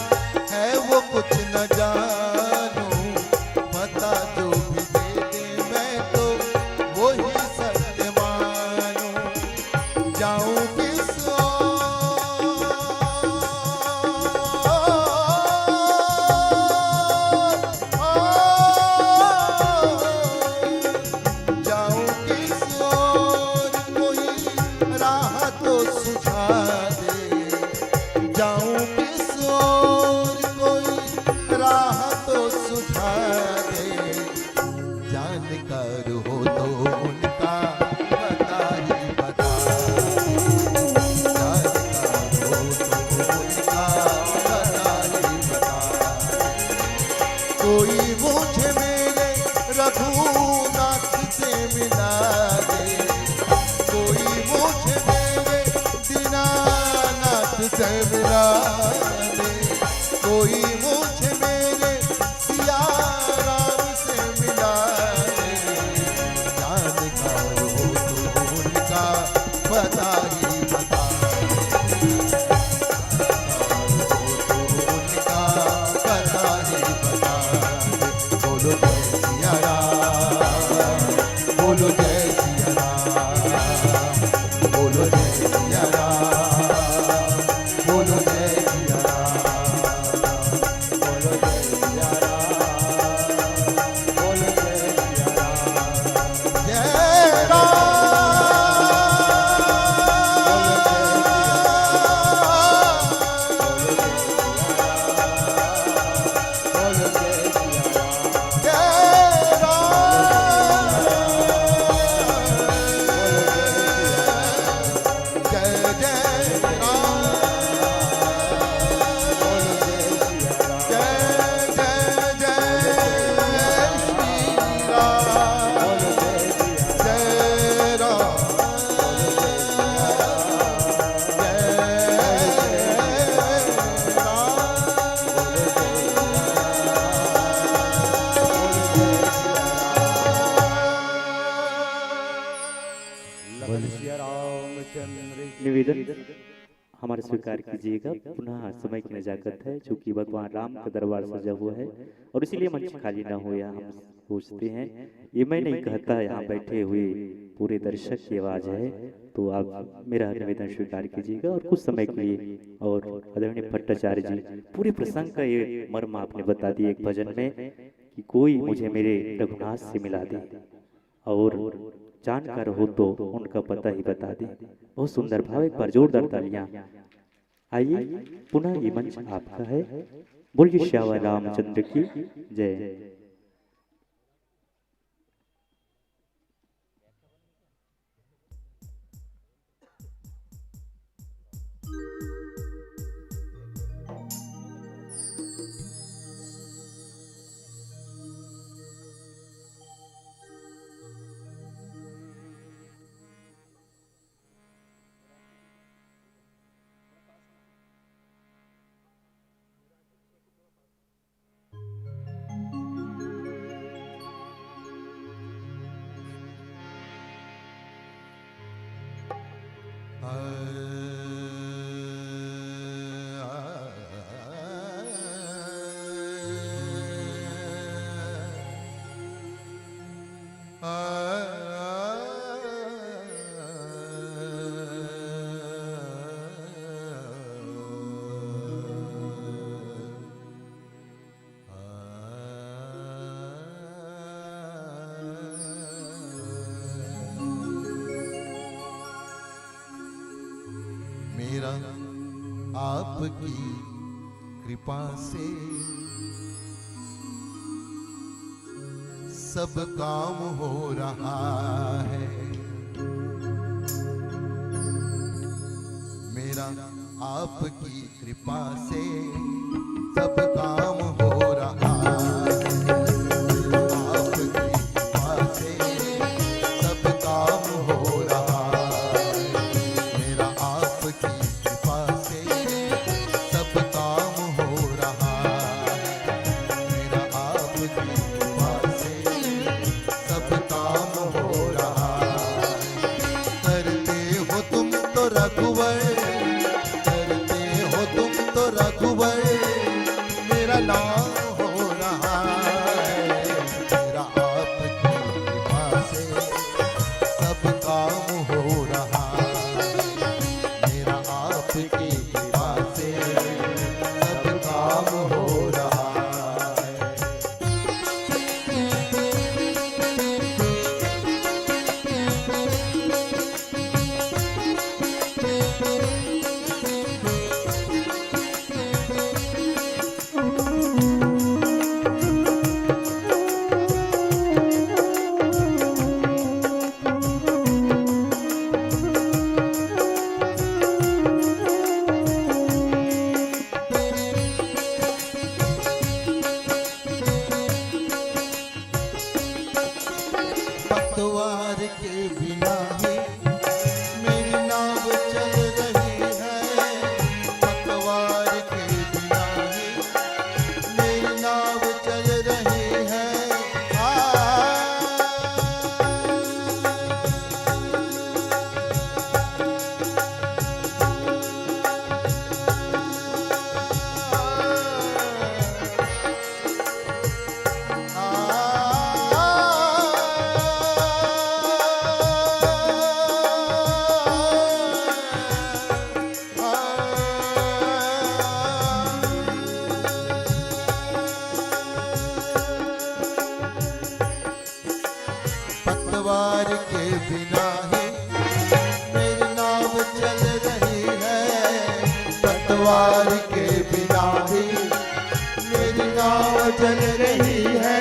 है वो कुछ न जानू, पता जो भी दे दे मैं तो वही सत्य मानूं। जाऊं किस ओर, जाऊं किस ओर कोई राह तो सुझा दे, जाऊं किस ओर कोई राह तो सुझा दे, जानकार हो तो उनका पता ही बता दे, जानकार हो तो उनका पता ही बता दे। कोई मुझे मेरे रघुनाथ से मिला दे, कोई मुझे मेरे दीनानाथ से मिला दे, कोई मुझे मेरे सिया राम से मिला दे, जानकार हो तो उनका पता ही बता दे, जानकार हो तो उनका पता ही बता दे। बोलो जय सिया राम, बोलो जय सिया राम, बोलो जय सिया राम, बोलो जय सिया राम, बोलो जय सिया राम, बोलो जय सिया राम। जय राम, बोलो जय सिया राम, जय निवेदन हमारे स्वीकार कीजिएगा। पुनः समय की नजाकत है, चूंकि भगवान राम का दरबार सजा हुआ है और इसीलिए मंच खाली ना हो, यहाँ हम सोचते हैं। ये मैं नहीं कहता, यहाँ बैठे हुए पूरे दर्शक की आवाज है, तो आप मेरा निवेदन स्वीकार कीजिएगा और कुछ समय के लिए। और आदरणीय भट्टाचार्य जी, पूरे प्रसंग का ये मर्म आपने बता दिया एक भजन में कि कोई मुझे मेरे रघुनाथ से मिला दे और जानकार हो तो उनका पता ही बता दे। बहुत सुंदर भाव, एक बार जोरदार तालियां। आइए पुनः ये मंच आपका है। बोलिए श्यामा रामचंद्र की जय। आपकी कृपा से सब काम हो रहा है। मेरा आपकी कृपा से सब काम हो रहा है। आपकी कृपा से सब काम हो रहा है। मेरा आपकी कृपा से सब काम हो रहा है। मेरा आपकी कृपा से सब काम हो रहा है। करते हो तुम तो रघुवर, करते हो तुम तो रघुवर, मेरा नाम हो रहा है। मेरा आपकी कृपा से सब काम हो रहा है। मेरा आपकी कृपा से सब काम हो रहा है। पतवार के बिना ही मेरी नाव चल रही है। पतवार के बिना ही मेरी नाव चल रही है। पतवार के बिना ही मेरी नाव चल रही है। पतवार के बिना ही मेरी नाव चल रही है।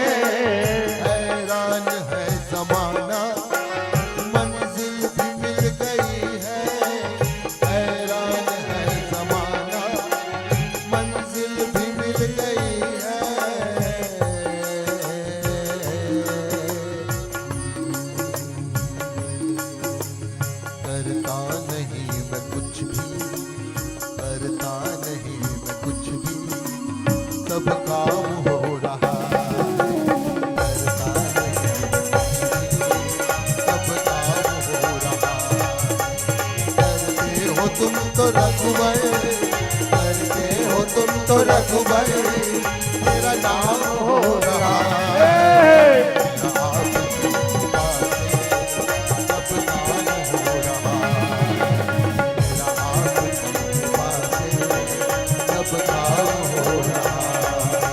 हैरान है ज़माना, मंजिल भी मिल गई है। हैरान है ज़माना, मंजिल भी मिल गई है। करता नहीं मैं कुछ भी, करता नहीं मैं कुछ भी, सब काम हो रहा है। करता नहीं मैं कुछ भी, सब काम हो रहा है। करते हो तुम तो रघुवर, करते हो तुम तो रघुवर, मेरा नाम हो रहा है। मेरा आपकी कृपा से सब काम हो रहा है। मेरा आपकी कृपा से सब काम हो रहा है।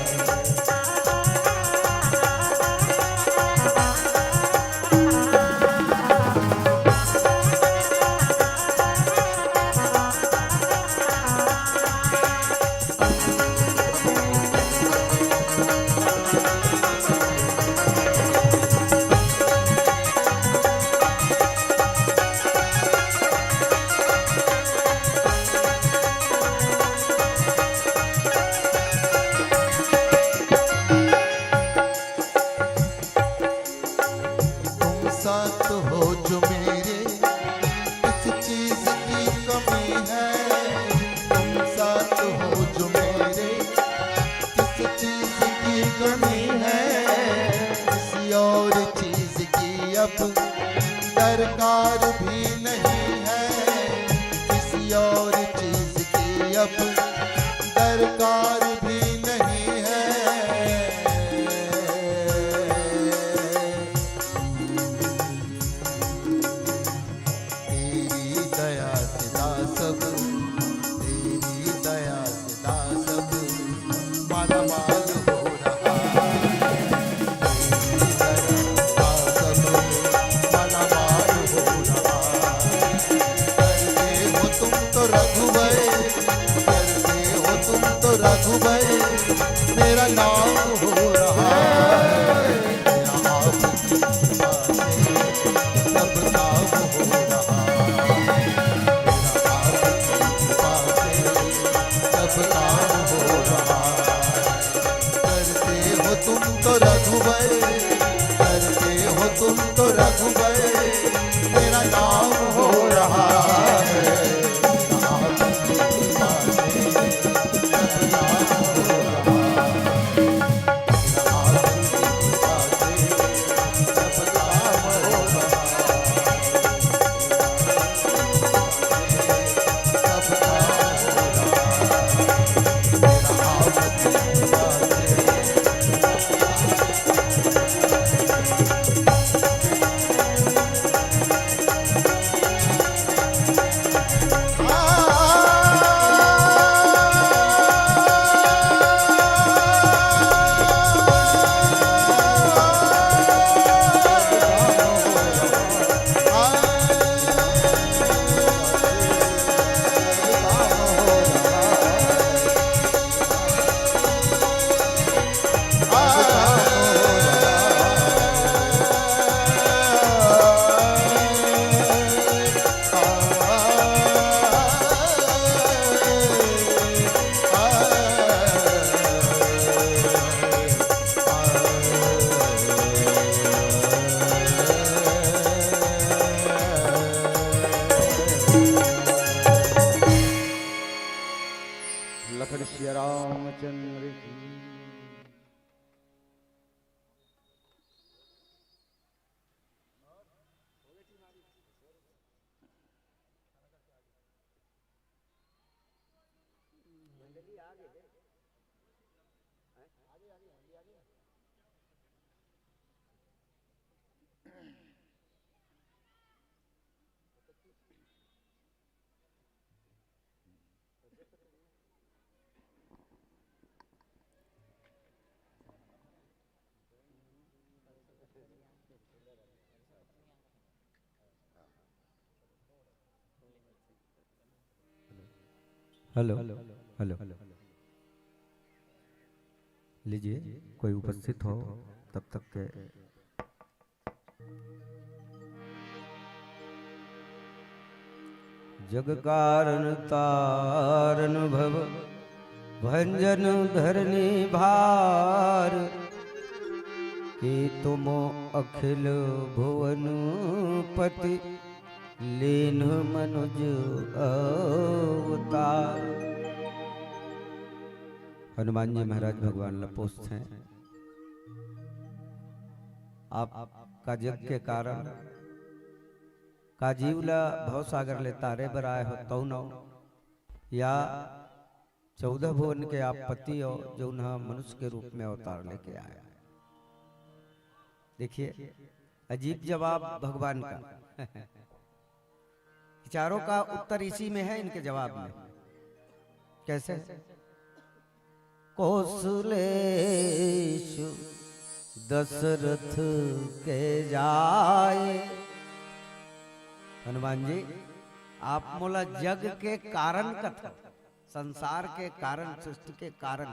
तुम साथ हो जो मेरे, किस चीज की कमी है। तुम साथ हो जो मेरे, किस चीज की कमी है। किसी और चीज की अब दरकार भी नहीं है। किसी और चीज की अब दरकार भी नहीं है। तेरी दया से दासब, तेरी दया से दासब माला माल हो रहा है। तेरी दया से दासब माला माल हो रहा है। करते हो तुम तो रघुवर, करते सब काम हो रहा है। मेरा आपकी कृपा से सब काम हो रहा है। करते हो तुम तो रघुबर, करते हो तुम तो रघुबर, मेरा नाम हो रहा है। मेरा आपकी कृपा से सब काम हो रहा है। मेरा आपकी कृपा से सब काम हो रहा है। सब काम हो रहा है। मेरा आपकी कृपा से लखन श्री रामचंद्र की। हेलो हेलो, लीजिए कोई उपस्थित हो तब तक के। जग कारण तारन भव भंजन धरनी भार, कि तुम अखिल भुवन पति लीन मनुज अवतार। हनुमान जी महाराज भगवान लपोस्त हैं। आपका जग के कारण का जीवला भव सागर ले तारे बराए हो तौ नौ, या 14 भुवन के आप पति हो जो उन्हें मनुष्य के रूप में अवतार लेके आए। देखिए अजीब जवाब भगवान का। चारों का उत्तर इसी में है, इनके जवाब में। कैसे? कौशलेषु दशरथ के जाए। हनुमान जी आप मोला जग के कारण कथा, संसार के कारण, सृष्टि के कारण,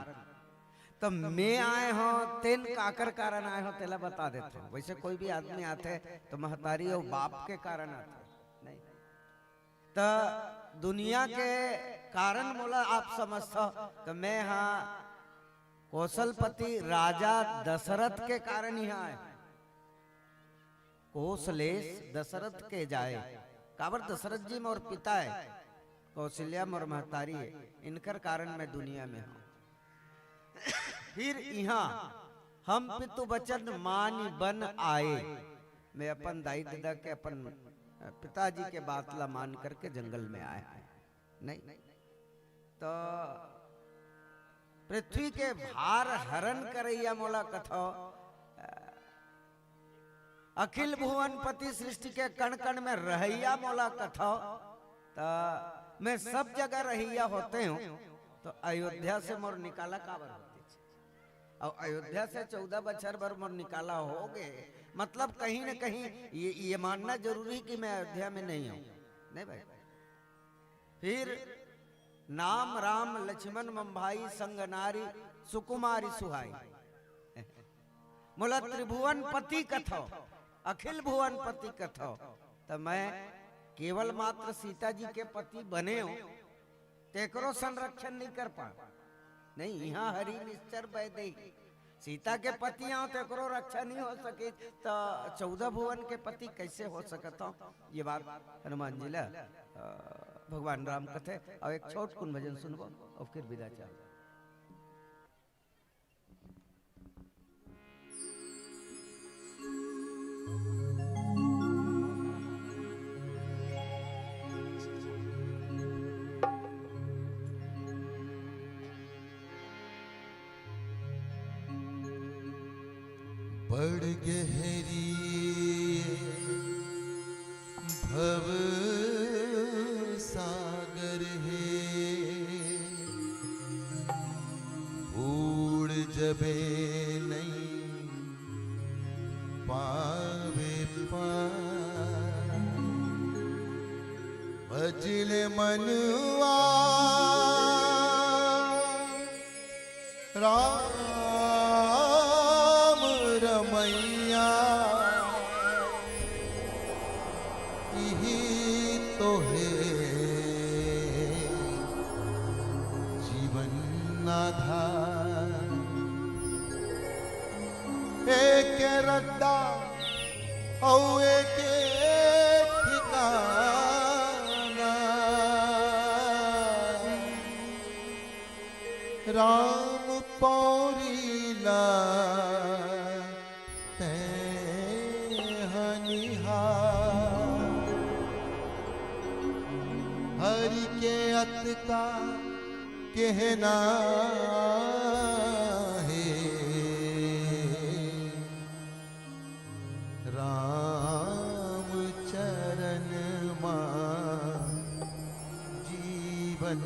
तो मैं आए हो तेन काकर कारण आए हो तेला बता देते हो। वैसे कोई भी आदमी आते तो महतारी और बाप के कारण आते नहीं, तो दुनिया के कारण मोला आप समझते हो। तो मैं हाँ कौशलपति राजा दशरथ के कारण यहाँ आए। कौशलेश दशरथ के जाए, काबर दशरथ जी मोर पिता है, कौशल्या मोर महतारी है, इनकर कारण मैं दुनिया में हूँ। फिर यहाँ हम पितु बचन मानी बन आए। मैं अपन दाई दादा के, अपन पिताजी के बात ला मान करके जंगल में आए। नहीं तो पृथ्वी के भार हरण करैया मोला कथो, अखिल भुवन पति सृष्टि के कण कण में रहैया मोला कथो, तो मैं सब जगह रहैया होते हूँ। तो अयोध्या से मोर निकाला काबर होते, और अयोध्या से 14 बछर भर मोर निकाला हो गए। मतलब कहीं न कहीं ये मानना जरूरी कि मैं अयोध्या में नहीं हूं। नहीं भाई। फिर नाम राम लक्ष्मण मम्भाई संग नारी सुकुमारी सुहाई। मोला त्रिभुवन पति कथो, अखिल भुवन पति कथो, तो मैं केवल मात्र सीता जी के पति बने हो, तेकरो संरक्षण नहीं कर पा। नहीं, यहाँ हरि निश्चर वैदेही, सीता के पति आओ तेकरो रक्षा नहीं हो सके, तो 14 भुवन के पति कैसे हो सकता हो? ये बात हनुमान जी ला भगवान राम कथे। और एक छोट कुन भजन सुनबो और फिर विदा चाहो। बड़ गहरी भव सागर है, बूढ़ जबे नहीं पावे पार, भजले मनवा राम रमैया, यही तो है जीवन आधार। एक रद्दा और एक ठिकाना, राम पौरीला हरि के अत का कहना है, राम चरण मां जीवन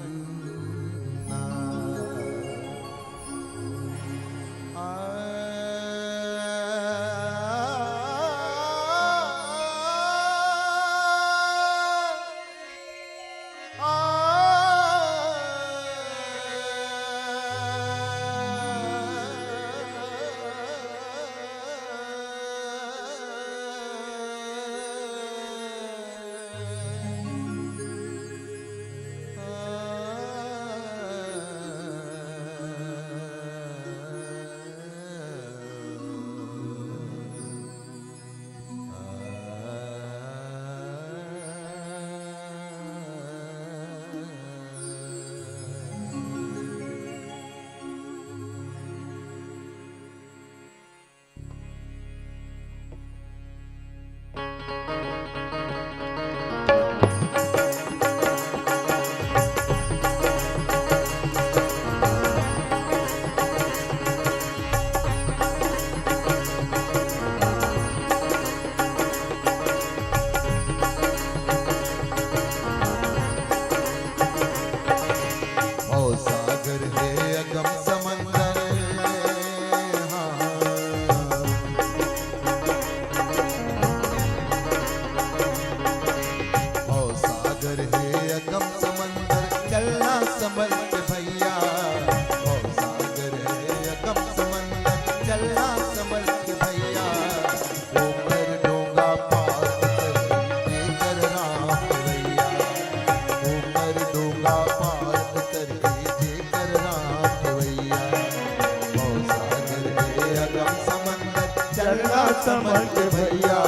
समझ भैया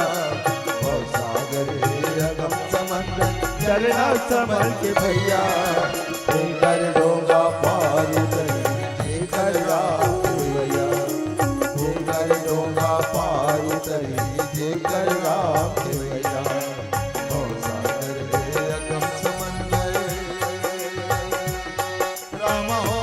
सागर अगम समंदर चलना समझ के भैया कर डोंगा पार उतरी कर भैया कर डोंगा पार उतरी कर भैया सागर अगम समंदर राम हो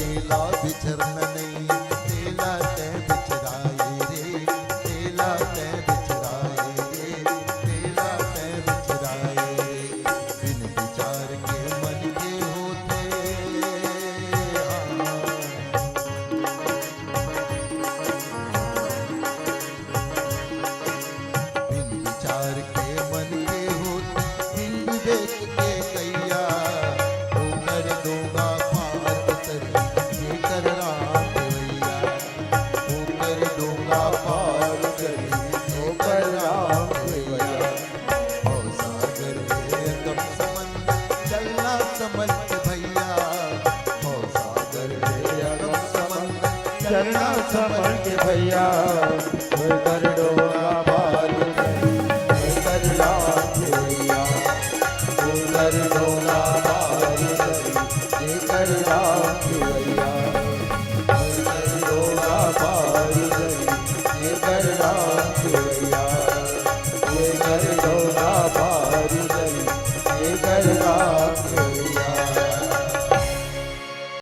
तेला बिछरना नहीं, तेला ते बिछराए रे, तेला ते बिछराए रे, तेला ते बिछराए रे। बिन विचार के मन के होते बिन विचार के मन के होते, बिन विवेक के कैया होकर दूंगा पार उतर ये कर राम भैया, होकर दूंगा पार उतर होकर राम भैया। और सागर में कम समंदर चलना समझ के भैया, और सागर में कम समंदर चलना समझ के भैया, कर डोरा पार कर राम भैया, कर डोरा पार कर राम भैया।